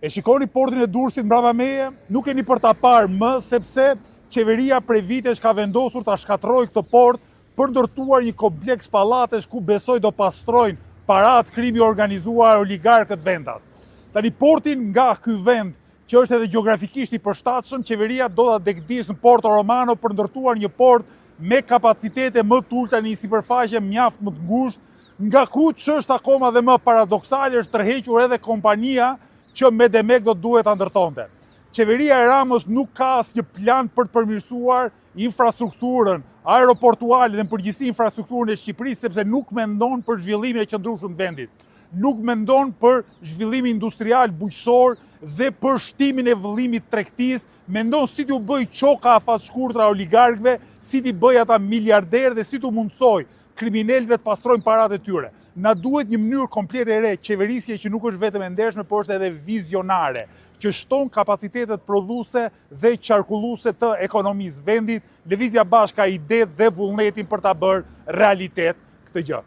E shikoni portin e Durrësit mbrapa meje, nuk keni për ta parë më, sepse qeveria prej vitesh ka vendosur ta shkatërrojë këtë port për ndërtuar një kompleks pallatesh ku besoj do pastrojnë parat krimi organizuar oligarkët vendas. Tani portin nga ky vend, që është edhe gjeografikisht i përshtatshëm, qeveria do ta degdisë në Porto Romano për ndërtuar një port me kapacitete më të ulta në një sipërfaqe mjaft më të ngushtë, nga ku ç'është akoma dhe më paradoksale është tërhequr edhe kompania që me demek do duhet ta ndërtonte. Qeveria e Ramës nuk ka asnjë plan për të përmirësuar infrastrukturën aeroportuale dhe në përgjithësi infrastrukturën e Shqipërisë, sepse nuk mendon për zhvillimin e qëndrueshëm të vendit. Nuk mendon për zhvillimin industrial bujqësor dhe për shtimin e vëllimit tregtisë, mendon si t'u bëj qoka afat shkurtra oligarkëve, si t'i bëj ata miliarderë dhe si t'u mundsoj kriminalëve të pastrojnë paratë e tyre. Na duhet një mënyrë komplet e re qeverisje që nuk është vetëm e ndershme, por është edhe vizionare, që shton kapacitetet prodhuese dhe qarkulluese të ekonomisë vendit, lëvizja bashkë ka ide dhe vullnetin për ta bërë realitet këtë gjë.